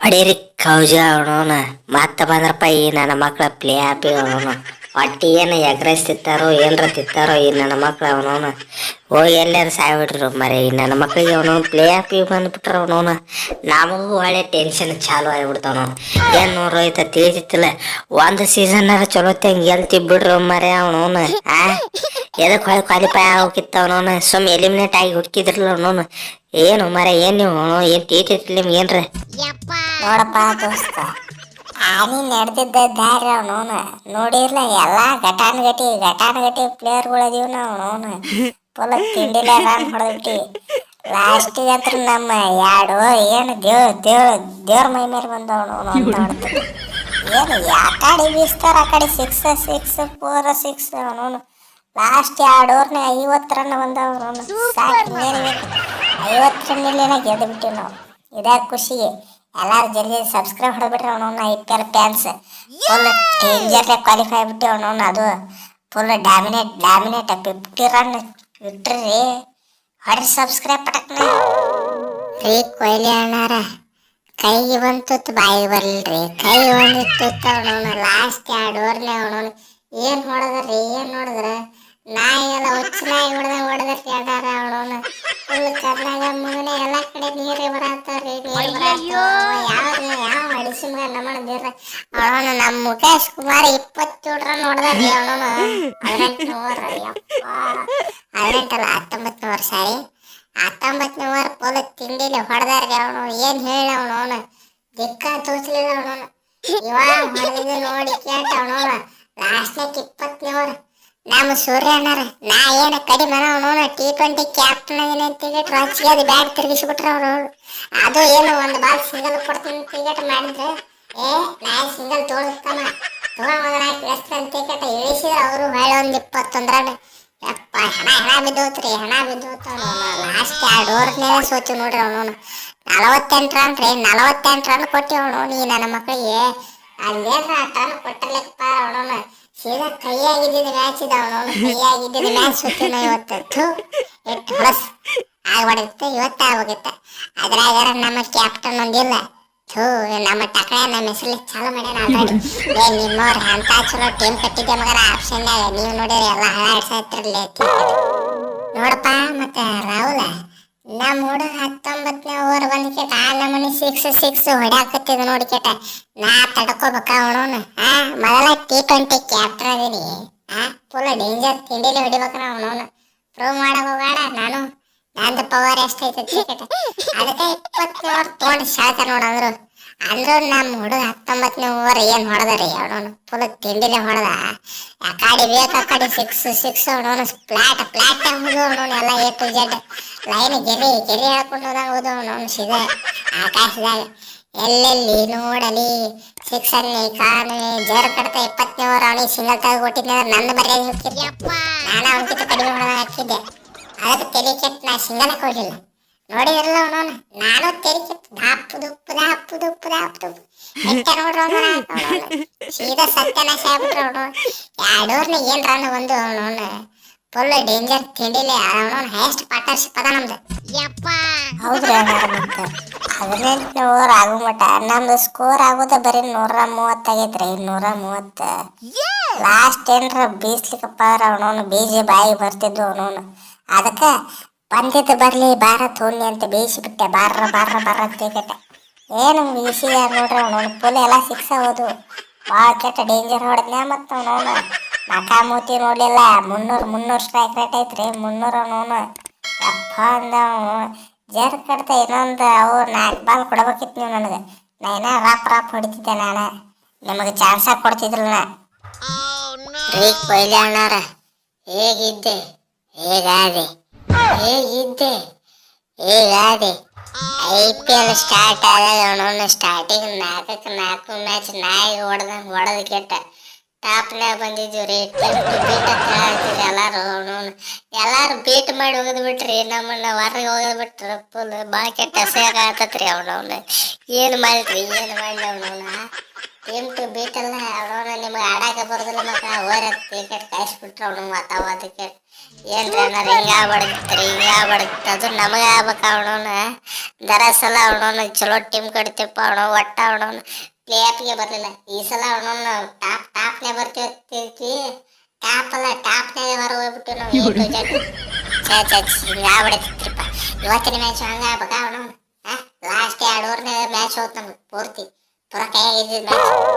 ಹೊಡೀರಿ ಕೌಜ ಅವನವನ ಮತ್ತೆ ಬಂದ್ರಪ್ಪ ಈ ನನ್ನ ಮಕ್ಳ ಪ್ಲೇ ಆಪಿ ಅವನವನು ಹೊಟ್ಟಿ ಏನು ಎಗ್ರೈಸ್ ತಿತ್ತಾರೋ ಏನರ ತಿತ್ತಾರೋ ಈ ನನ್ನ ಮಕ್ಳು ಅವನವನು ಹೋಗಿ ಎಲ್ಲಾರು ಸಾಯ್ಬಿಟ್ರು ಮರೆ ಈ ನನ್ನ ಮಕ್ಳಿಗೆ ಅವನವನು ಪ್ಲೇ ಆಪಿ ಬಂದ್ಬಿಟ್ರ ಅವನವನು ನಮಗೂ ಒಳ್ಳೆ ಟೆನ್ಷನ್ ಚಾಲು ಆಗಿಬಿಡ್ತಾವ ನಾವು ಏನು ನೋಡ್ರು ಆಯ್ತಾ ತಿಳಿತಿತ್ತಿಲ್ಲ ಒಂದು ಸೀಸನ್ನಾರ ಚಲೋ ತಂಗ ಗೆಲ್ತಿ ಬಿಡ್ರು ಮರೆ ಅವನವನು ಎದಕ್ಕೆ ಹೊಳೆ ಕ್ವಾಲಿಫೈ ಆಗೋಕಿತ್ತ ಅವನವನು ಸುಮ್ ಎಲಿಮಿನೇಟ್ ಆಗಿ ಹುಡುಕಿದ್ರಲ್ಲ ಅವನವನು ಏನು ಮರೆ ಏನು ನೀವು ಏನು ತಿಳಿತಿತ್ತಿಲ್ಲ ನಿಮ್ಗೆ ಏನ್ರ ನೋಡಪ್ಪ ದೋಸ್ತ ಆನಿ ನಡೆದಿದ್ದ ದಾರಿ ಅವನವನು ನೋಡಿರ್ಲ ಎಲ್ಲ ಘಟಾನುಘಟಿ ಪ್ಲೇಯರ್ಗಳು ಅದೀವಿ ನಾವು ಅವನು ಫುಲ್ ತಿಂಡಿಲೆ ರನ್ ಹೊಡೆದ್ಬಿಟ್ಟು ಲಾಸ್ಟಿಗೆ ಹತ್ರ ನಮ್ಮ ಎರಡು ಏನು ದೇವ್ರ ಮೈ ಮೇಲೆ ಬಂದವನು ಅಂತ ಮಾಡ್ತಾರೆ ಏನು ಆ ಕಡೆ ಬೀಸ್ತಾರ ಆ ಕಡೆ ಸಿಕ್ಸ್ ಪೂರ ಸಿಕ್ಸ್ ಅವನವನು ಲಾಸ್ಟ್ 2 ಓವರ್ನ 50 ರನ್ ಬಂದವನು ಸಾಕು 50 ರನ್ನಿಲ್ಲೇನ ಗೆದ್ದು ಬಿಟ್ಟಿವಿ ನಾವು ಇದಾಗ ಖುಷಿಗೆ ಎಲ್ಲಾರು ಜಲ್ದಿ ಸಬ್ಸ್ಕ್ರೈಬ್ ಹೊಡೆದ್ಬಿಟ್ರೆ ಅವನವನ್ನ IPL fans full danger qualify ಆಗ್ಬಿಟ್ಟು ಅವನವನ್ನ ಅದು ಫುಲ್ ಡಾಮಿನೇಟ್ 50 ರನ್ ಬಿಟ್ರಿ ಹೊಡ್ರಿ ಸಬ್ಸ್ಕ್ರೈಬ್ ಪಟಕ್ನ ರೀ ಕೊಹ್ಲಿ ಅಣ್ಣಾರ ಕೈಗೆ ಬಂತು ಬಾಯಿಗೆ ಬರ್ಲಿಲ್ರಿ ಕೈ ಬಂದಿತ್ತು ಅವನವನ್ನ ಲಾಸ್ಟ್ 2 ಓವರ್ನೇ ಅವನವನ್ನ ಏನು ನೋಡಿದ್ರ ನಾಯಿಗೆಲ್ಲ ಹುಚ್ಚು ನಾಯಿ ಹೊಡೆದ್ರಿ ಅಣ್ಣಾರ ಅವನವನ್ನ ಫುಲ್ ಕರ್ನಾಗ ಮುಗನೆ ಎಲ್ಲ ಕಡೆ ನೀರೇ ಬರತ್ತಾವ್ರಿ ಯಾವ ಅಡಿಸಿ ಮಗ ನಮ್ಮಣ್ಣ ಅವನವನ್ನ ನಮ್ಮ ಮುಖೇಶ್ ಕುಮಾರ್ 27 ರನ್ ಹೊಡೆದ್ರಿ ಅವನವನ್ನ 18 ಓವರ್ ಯಪ್ಪ 18 ಅಲ್ಲ 19 ಓವರ್ ಸಾರಿ 19ನೇ ಓವರ್ ಫುಲ್ ತಿಂಡಿಲಿ ಹೊಡೆದಾರ್ರಿ ಅವನು ಏನು ಹೇಳ ಅವನವನ್ನ ದಿಕ್ಕ ತೋಚಲಿಲ್ಲ ಅವನವನ್ನ ಇವಾಗ ಹೊಡೆದಿದ್ದು ನೋಡಿ ಕೇಟ ಅವನವನ್ನ ಲಾಸ್ಟ್ನಾಗ 20ನೇ ಓವರ್ ನಮ್ಮ ಸೂರ್ಯ ಅಣ್ಣಾರ ನಾ ಏನು ಕಡಿಮೆ ಅವನವನ್ನ T20 ಕ್ಯಾಪ್ಟನ್ ಏನಂತಿಗೆ ರಾಜಕೀಯ ಅದು ಬ್ಯಾಟ್ ತಿರುಗಿಸ್ಬಿಟ್ರೆ ಅವರು ಅದು ಏನು ಒಂದು ಬಾಲ್ ಸಿಂಗಲ್ ಕೊಡ್ತೀನಿ ಕ್ರಿಕೆಟ್ ಮಾಡಿದ್ರೆ ನಾ ಸಿಂಗಲ್ ತೋಳಿಸ್ತಾನ ತಗೊಂಡ್ ಅಂತ ಕ್ರಿಕೆಟ್ ಇಳಿಸಿದ್ರೆ ಅವರು ಹೊಳೆ ಒಂದು 21 ರನ್ ಯಪ್ಪ ಹಣ ಬಿದ್ದೋತ್ರಿ ಲಾಸ್ಟ್ 2 ಓವರ್ನೇ ಸೋಚು ನೋಡ್ರಿ ಅವನವನು 48 ರನ್ ರೀ 48 ರನ್ ಕೊಟ್ಟಿ ಅವನು ಈ ನನ್ನ ಮಕ್ಕಳಿಗೆ ಅಲ್ಲೇನ್ರ ಆ ಟರ್ನ್ ಕೊಟ್ಟಿರ್ಲಿಕ್ಕಪ್ಪ ಅವನವನ್ನ ಸೀದಾ ಕೈಯಾಗಿದ್ದಿದ್ದು ಮ್ಯಾಚ್ ಇದೆ ಅವನವನು ಕೈಯಾಗಿದ್ದಿದ್ದು ಮ್ಯಾಚ್ ಸೋತೀವಿ ನಾವು ಇವತ್ತು ಎಷ್ಟು ಹೊಲಸ್ ಆಗ್ಬಾರ್ದಿತ್ತು ಇವತ್ತು ಆಗ್ಬೇಕಿತ್ತು ಅದ್ರಾಗಾರ ನಮ್ಮ ಕ್ಯಾಪ್ಟನ್ ಒಂದಿಲ್ಲ ನಮ್ಮ ಟಕಳೆ ನಮ್ಮ ಹೆಸರಲ್ಲಿ ಚಾಲು ಮಾಡ್ಯಾನ ಆಲ್ರೆಡಿ ನಿಮ್ಮವ್ರ ಅಂತ ಚಲೋ ಟೀಮ್ ಕಟ್ಟಿದ್ದೆ ಮಗನ ಆಪ್ಷನ್ಯಾಗ ನೀವು ನೋಡಿರಿ ಎಲ್ಲ ಹಾಳಾಡ್ಸಾಯ್ತಿರ್ಲಿ ನೋಡಪ್ಪ ಮತ್ತೆ ರಾಹುಲ ನಮ್ಮ ಹುಡುಗ 19ನೇ ಓವರ್ ಬಂದ್ಕೆಟ ನಮ್ಮನೆ 6 ಹೊಡ್ಯಾಕತ್ತಿದ ನೋಡಿ ಕೇಟ ನಾ ತಡ್ಕೋಬೇಕ ಅವನವನು ಮೊದಲ T20 ಕ್ಯಾಪ್ಟನ್ ಅದೀನಿ ಫುಲ್ ಡೇಂಜರ್ ತಿಂಡಿಲಿ ಹೊಡಿಬೇಕ ಅವನವನು ಪ್ರೂವ್ ಮಾಡಕ್ ಹೋಗಾಡ ನಾನು ನಂದು ಪವರ್ ಎಷ್ಟೈತೆ ಕ್ರಿಕೆಟ್ ಅದಕ್ಕೆ 20ನೇ ಓವರ್ ತೊಗೊಂಡು ಶಾಳ್ತ ನೋಡಂದ್ರು ನಮ್ಮ ಹುಡುಗ 19ನೇ ಓವರ್ ಏನು ಹೊಡೆದ್ರಿ ಅವನವನು ಫುಲ್ ತಿಂಡಿಲೆ ಹೊಡೆದ ಆ ಕಡೆ ಬೇಕು ಆ ಕಡೆ ಸಿಕ್ಸ್ ಅವನವನು ಫ್ಲಾಟ್ ಹೋದು ಅವನವನು ಎಲ್ಲ A to Z ಲೈನ್ ಗೆರೆ ಹೇಳ್ಕೊಂಡು ಹೋದಾಗ ಹೋದ ಅವನವನು ಸೀದಾ ಆಕಾಶದಾಗ ಎಲ್ಲೆಲ್ಲಿ ನೋಡಲಿ 6 ಅಲ್ಲಿ ಕಾಣುವೆ ಜರ್ ಕಡ್ತ 20ನೇ ಓವರ್ ಅವನಿಗೆ ಸಿಂಗಲ್ ತೆಗೆದು ಕೊಟ್ಟಿದ್ದೆ ನನ್ನ ಮರ್ಯಾದೆ ಹೋಗ್ತಿದ್ದೆ ನಾನು ಅವನಕ್ಕಿಂತ ಕಡಿಮೆ ಹೊಡೆದ ಹಾಕಿದ್ದೆ ಅದಕ್ಕೆ ತಲೆ ಕೆಟ್ಟು ನಾ ಸಿಂಗಲ್ ಕೊಡಲಿಲ್ಲ ನೋಡಿದ್ರಲ್ಲ ಅವನವನು ನಾನು ತಲೆ ಕೆಟ್ಟು ದಾಪು ಎಷ್ಟ ನೋಡ್ರಿ ಸೀದಾ ಸತ್ಯನಾಶ ಆಗ್ಬಿಟ್ರು ಅವನು 2 ಓವರ್ನಾಗ ಏನು ರನ್ ಬಂದು ಅವನವನು ಫುಲ್ ಡೇಂಜರ್ ತಿಂಡಿಲೆ ಅವನವನು ಹೈಯೆಸ್ಟ್ ಪಾರ್ಟ್ನರ್ಶಿಪ್ ಅದ ನಮ್ದು ಹೌದ್ರಿ ಮತ್ತೆ 18ನೇ ಓವರ್ ಆಗೋ ಮಟ್ಟ ನಮ್ದು ಸ್ಕೋರ್ ಆಗೋದ ಬರೀ 130 ಆಗೈತ್ರಿ 130 ಲಾಸ್ಟ್ ಏನ್ರ ಬೀಸ್ಲಿಕ್ಕಪ್ಪ ಅವನವನು ಬೀಜಿ ಬಾಯಿ ಬರ್ತಿದ್ವು ಅವನವನು ಅದಕ್ಕೆ ಬಂದಿದ್ದು ಬರ್ಲಿ ಬಾರ ತೋಣಿ ಅಂತ ಬೇಯಿಸಿಬಿಟ್ಟೆ ಬಾರ ಕ್ರಿಕೆಟ್ ಏನು ಬೀಸಿದ ನೋಡ್ರಿ ಅವನವನು ಫುಲ್ ಎಲ್ಲ 6 ಹೋದು ಭಾಳ ಕೆಟ್ಟ ಡೇಂಜರ್ ಹೊಡೆದ್ನ ಮತ್ತು ಅವನವನು ಮೂತಿ ನೋಡ್ಲಿಲ್ಲ 300 ಸ್ಟ್ರೈಕ್ ರೇಟ್ ಐತ್ರಿ 300 ಅವನವನು ಯಪ್ಪ ಅಂದ ಜರ್ ಕಡ್ತ ಇನ್ನೊಂದು ಅವು 4 ಬಾಲ್ ಕೊಡ್ಬೇಕಿತ್ತು ನೀವು ನನಗೆ ನಾ ರಾಪ್ ಹೊಡಿತಿದ್ದೆ ನಾನು ನಿಮಗೆ ಚಾನ್ಸ್ ಆಗಿ ಕೊಡ್ತಿದ್ರಲ್ಲ ರೀ ಕೊಹ್ಲಿ ಅಣ್ಣಾರ ಹೇಗಿದ್ದೆ IPL ಸ್ಟಾರ್ಟ್ ಆದಾಗ ಅವನವನು ಸ್ಟಾರ್ಟಿಂಗ್ 4ಕ್ಕೆ 4 ಮ್ಯಾಚ್ ನಾಯಿ ಹೊಡೆದು ಕೆಟ್ಟ ಟಾಪ್ನಾಗ ಬಂದಿದ್ದೀವಿ ರೀ ಬೀಟ್ ಅಂತ ಹೇಳ್ತೀರಿ ಎಲ್ಲಾರು ಬೀಟ್ ಮಾಡಿ ಹೋಗೋದು ಬಿಟ್ರಿ ನಮ್ಮನ್ನ ಹೊರಗೆ ಹೋಗೋದು ಬಿಟ್ರು ಫುಲ್ ಭಾಳ ಕೆಟ್ಟ ಹಸಿಯಾಗ ಆತತ್ರಿ ಅವನವನ್ನ ಏನು ಮಾಡಿದ್ರಿ ಅವನವನ್ನ ಟೀಮ್ ಟು ಬೀಟ್ ಅಲ್ಲ ಅವನವನ ನಿಮ್ಗೆ ಆಡಾಕ ಬರೋದಿಲ್ಲ ಮಕ್ಕ ಹೋರ ಕ್ರಿಕೆಟ್ ಕಾಯಿಸ್ಬಿಟ್ರು ಅವನು ಮಾತಾವ ಅದಕ್ಕೆ ಏನ್ರಿ ಅಣ್ಣ ಹಿಂಗ ಬಡಕ್ತಾರೆ ಅದು ನಮಗೆ ಆಗ್ಬೇಕ ಅವನವನ ದರಸಲ ಅವನವನ ಚಲೋ ಟೀಮ್ ಕಟ್ತಿಪ್ಪ ಅವನ ಒಟ್ಟ ಅವನವನ ಪ್ಲೇ ಆಫ್ಗೆ ಬರಲಿಲ್ಲ ಈ ಸಲ ಅವನವನ ಟಾಪ್ನೇ ಬರ್ತೀವಿ ಟಾಪ್ ಅಲ್ಲ ಟಾಪ್ನಾಗ ಹೊರ ಹೋಗ್ಬಿಟ್ಟು ನಾವು ಹಿಂಗ ಆಗ್ಬಿಡತ್ತಿತ್ರಪ್ಪ ಇವತ್ತಿನ ಮ್ಯಾಚ್ ಹಂಗ ಆಗ್ಬೇಕ ಅವನವನ ಲಾಸ್ಟ್ 2 ಓವರ್ನಾಗ ಮ್ಯಾಚ್ ಹೋತ್ ನಮ್ಗೆ ಪೂರ್ತಿ ಪೂರ ಕೈಯಾಗ ಇದ್ದಿದ್ದು ಮ್ಯಾಚ್